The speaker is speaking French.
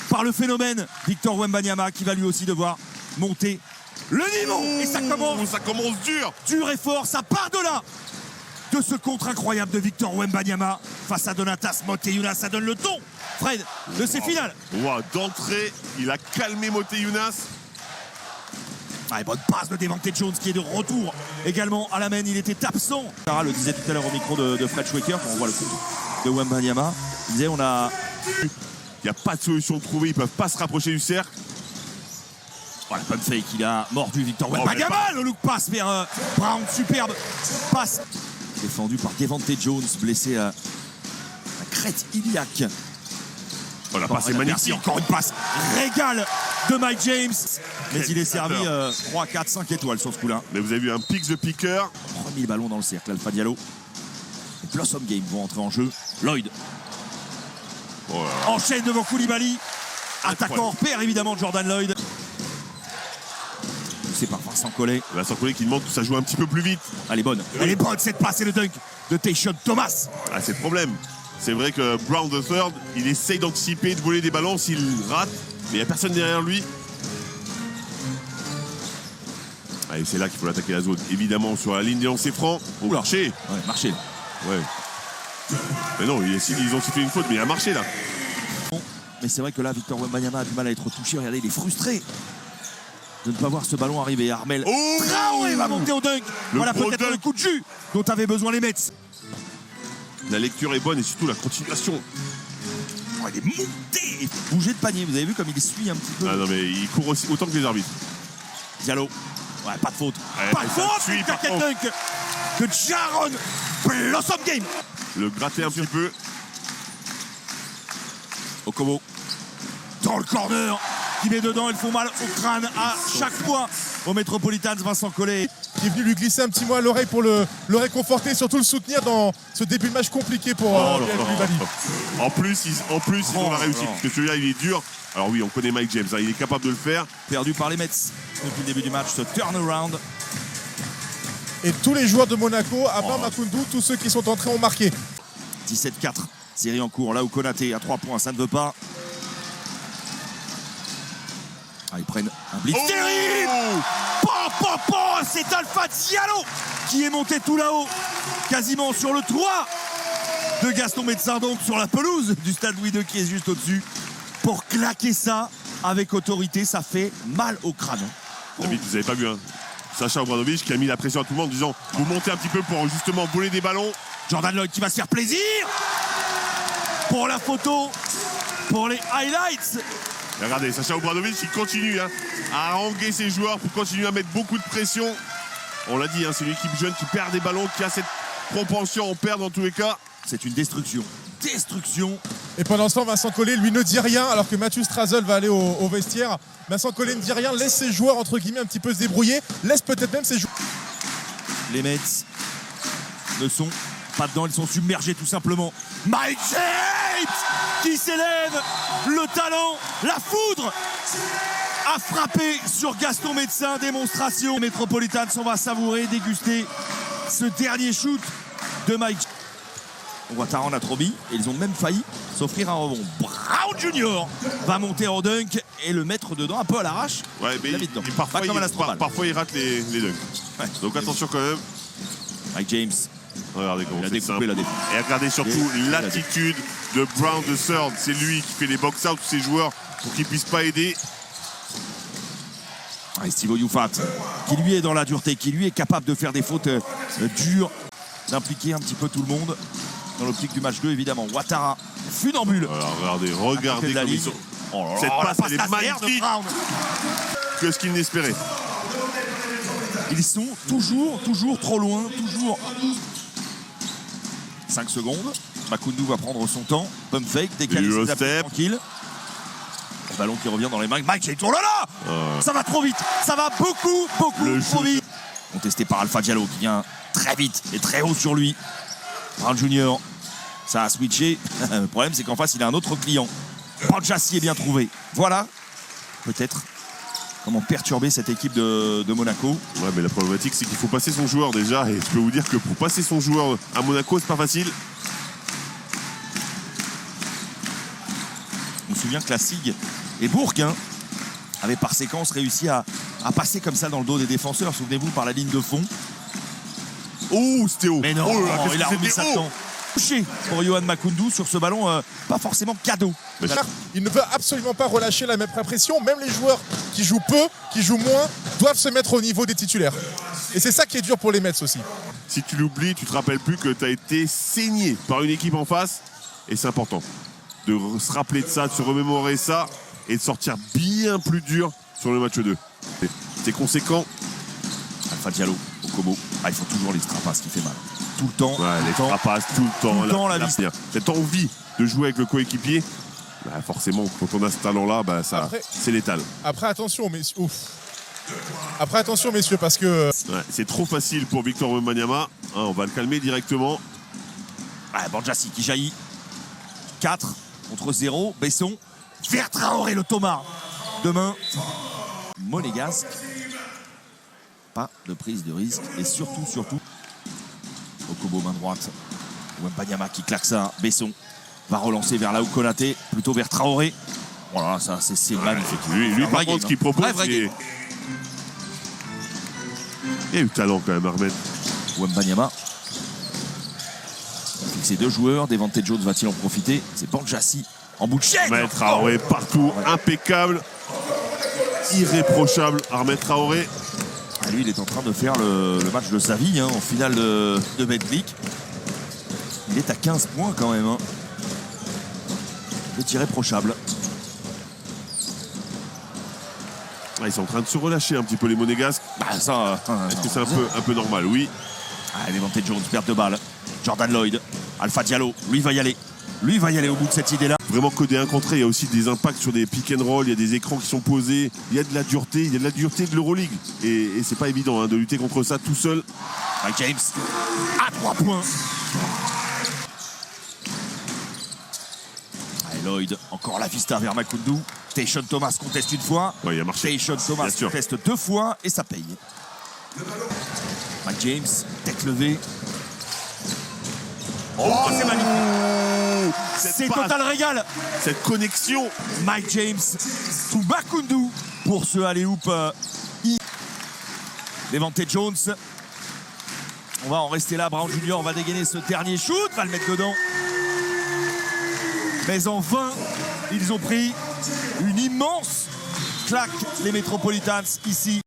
par le phénomène Victor Wembanyama qui va lui aussi devoir monter le niveau. Et ça commence dur et fort. Ça part de là, de ce contre incroyable de Victor Wembanyama face à Donatas Motiejunas. Ça donne le ton, Fred, de ces finales. Wow, d'entrée, il a calmé Motiejunas. Ah, bonne passe de Devante Jones qui est de retour également à la main. Il était absent. Sarah le disait tout à l'heure au micro de Fred Schwecker quand on voit le coup de Wembanyama. Il disait il n'y a pas de solution trouvée, ils ne peuvent pas se rapprocher du cercle. Voilà, pump fake, il a mordu Victor Wembanyama. Le look passe vers Brown, superbe passe. Défendu par Devante Jones, blessé à crête iliaque. Oh, la passe est magnifique. Encore une passe régale de Mike James. Mais il est servi 3, 4, 5 étoiles sur ce coup-là. Mais vous avez vu un pick the picker. Premier ballon dans le cercle, Alpha Diallo. Les Blossom Game vont entrer en jeu. Lloyd enchaîne devant Koulibaly. Attaquant hors pair évidemment Jordan Lloyd. C'est par Vincent Collet. Vincent Collet qui demande que ça joue un petit peu plus vite. Elle est bonne. Elle est bonne cette passe et le dunk de Tayshaun Thomas. Ah, c'est le problème. C'est vrai que Brown the Third, il essaye d'anticiper, de voler des ballons. S'il rate, mais il n'y a personne derrière lui. Allez, c'est là qu'il faut attaquer la zone. Évidemment, sur la ligne des lancers francs. Au marché. Ouais, marché. Ouais. Mais non, ils ont sifflé une faute, mais il a marché là. Mais c'est vrai que là, Victor Wembanyama a du mal à être touché. Regardez, il est frustré de ne pas voir ce ballon arriver. Armel Traoré va monter au dunk. Voilà peut-être le coup de jus dont avaient besoin les Mets. La lecture est bonne et surtout la continuation. Oh, il est monté. Bouger de panier. Vous avez vu comme il suit un petit peu. Ah non, mais il court aussi autant que les arbitres. Diallo. Ouais, pas de faute. Ouais, pas de faute. C'est le paquet dunk de Jaron Blossom Game. Le gratter un petit peu. Okobo dans le corner qui met dedans. Ils font mal au crâne à chaque fois au Metropolitans. Vincent Collet qui est venu lui glisser un petit mot à l'oreille pour le réconforter, surtout le soutenir dans ce début de match compliqué pour Koulibaly. En plus, ils ont la réussite. Parce que celui-là, il est dur. Alors oui, on connaît Mike James, hein, il est capable de le faire. Perdu par les Mets depuis le début du match, ce turnaround. Et tous les joueurs de Monaco, à part Makoundou, tous ceux qui sont entrés ont marqué. 17-4, série en cours, là où Konaté à 3 points, ça ne veut pas. Ah, ils prennent un blitz terrible. C'est Alpha Diallo qui est monté tout là-haut, quasiment sur le toit de Gaston Médecin, donc sur la pelouse du stade Louis II qui est juste au-dessus, pour claquer ça avec autorité. Ça fait mal au crâne. David, vous n'avez pas vu, hein. Sacha Obradovic qui a mis la pression à tout le monde en disant vous montez un petit peu pour justement voler des ballons. Jordan Lloyd qui va se faire plaisir pour la photo, pour les highlights. Et regardez, Sacha Obradovic il continue à haranguer ses joueurs pour continuer à mettre beaucoup de pression. On l'a dit, c'est une équipe jeune qui perd des ballons, qui a cette propension à en perdre dans tous les cas. C'est une destruction. Et pendant ce temps, Vincent Collet, lui, ne dit rien, alors que Mathieu Strazel va aller au vestiaire. Vincent Collet ne dit rien, laisse ses joueurs, entre guillemets, un petit peu se débrouiller, laisse peut-être même ses joueurs. Les Mets ne sont pas dedans, ils sont submergés tout simplement. Mike James qui s'élève, le talent, la foudre a frappé sur Gaston Médecin. Démonstration. Les Metropolitans, on va savourer, déguster ce dernier shoot de Mike. On voit Taran Atrobi et ils ont même failli s'offrir un rebond. Brown Junior va monter en dunk et le mettre dedans un peu à l'arrache. Ouais, mais parfois il rate les dunks. Ouais, donc attention quand même. Mike James. Regardez comment il a découpé la défense. Et regardez surtout l'attitude de Brown the Third. C'est lui qui fait les box-out tous ses joueurs pour qu'ils ne puissent pas aider. Et Steve Oyufat, qui lui est dans la dureté, qui lui est capable de faire des fautes dures, d'impliquer un petit peu tout le monde. Dans l'optique du match 2, évidemment. Ouattara, funambule. Alors, regardez comme ils sont. Oh là là, cette passe, elle est magnifique. Que ce qu'il n'espérait. Ils sont toujours trop loin, toujours. 5 secondes. Makoundou va prendre son temps. Pump fake, décalé ses appuis tranquille. Le ballon qui revient dans les mains. Mike James, oh là là, ça va trop vite. Ça va beaucoup trop vite. Contesté par Alpha Diallo qui vient très vite et très haut sur lui. Brown Junior, ça a switché. Le problème, c'est qu'en face, il a un autre client. Panchassi est bien trouvé. Voilà, peut-être, comment perturber cette équipe de Monaco. Ouais, mais la problématique, c'est qu'il faut passer son joueur déjà. Et je peux vous dire que pour passer son joueur à Monaco, c'est pas facile. Je me souviens que la SIG et Bourg avaient par séquence réussi à passer comme ça dans le dos des défenseurs. Souvenez-vous, par la ligne de fond. Oh, c'était haut. Mais non, Oh là là, qu'est-ce il a que remis c'était ça haut. dedans. Touché pour Yohan Makoundou sur ce ballon, pas forcément cadeau. Il ne veut absolument pas relâcher la même pression. Même les joueurs qui jouent peu, qui jouent moins, doivent se mettre au niveau des titulaires. Et c'est ça qui est dur pour les Mets aussi. Si tu l'oublies, tu te rappelles plus que tu as été saigné par une équipe en face. Et c'est important de se rappeler de ça, de se remémorer ça et de sortir bien plus dur sur le match 2. C'est conséquent. Alpha Diallo, Okobo. Il faut toujours les strapas, ce qui fait mal. Tout le temps. Ouais, les frapasses tout le temps. Tout le temps, la vie. Cette envie de jouer avec le coéquipier, bah forcément, quand on a ce talent-là, bah c'est létal. Après, attention, messieurs. Après, attention, messieurs, parce que... Ouais, c'est trop facile pour Victor Wembanyama. On va le calmer directement. Bandjassi qui jaillit. 4 contre 0. Besson. Vers Traoré, le Thomas. Demain, Monégasque. Pas de prise de risque. Et surtout, Okobo main droite. Wembanyama qui claque ça. Besson va relancer vers là où Konaté. Plutôt vers Traoré. Voilà, ça c'est magnifique. Lui par contre, ce qu'il propose, c'est... Il y a eu du talent quand même, Ahmed. Wembanyama. Ces deux joueurs, Devante Jones va-t-il en profiter? C'est Bandjassi en bout de chaîne. Ahmed Traoré partout, impeccable, irréprochable. Ahmed Traoré. Lui, il est en train de faire le match de sa vie en finale de Betclic. Il est à 15 points quand même. Il est irréprochable. Ils sont en train de se relâcher un petit peu les Monégasques. Est-ce que c'est un peu normal? Oui. Devante Jones, perte de balle. Jordan Lloyd, Alpha Diallo, lui va y aller. Lui va y aller au bout de cette idée-là. Vraiment que des 1 contre 1, il y a aussi des impacts sur des pick and roll, il y a des écrans qui sont posés, il y a de la dureté, de l'Euroleague. Et c'est pas évident de lutter contre ça tout seul. Mike James à 3 points. Lloyd, encore la vista vers Makoundou. Tayshaun Thomas conteste une fois. Ouais, il a marché. Tayshaun Thomas conteste 2 fois et ça paye. Mike James, tête levée. Oh, c'est magnifique. C'est total régal. Cette connexion. Mike James sous Makoundou pour ce alley-oop. Devante Jones. On va en rester là. Brown Junior va dégainer ce dernier shoot, va le mettre dedans. Mais en vain, ils ont pris une immense claque, les Metropolitans, ici.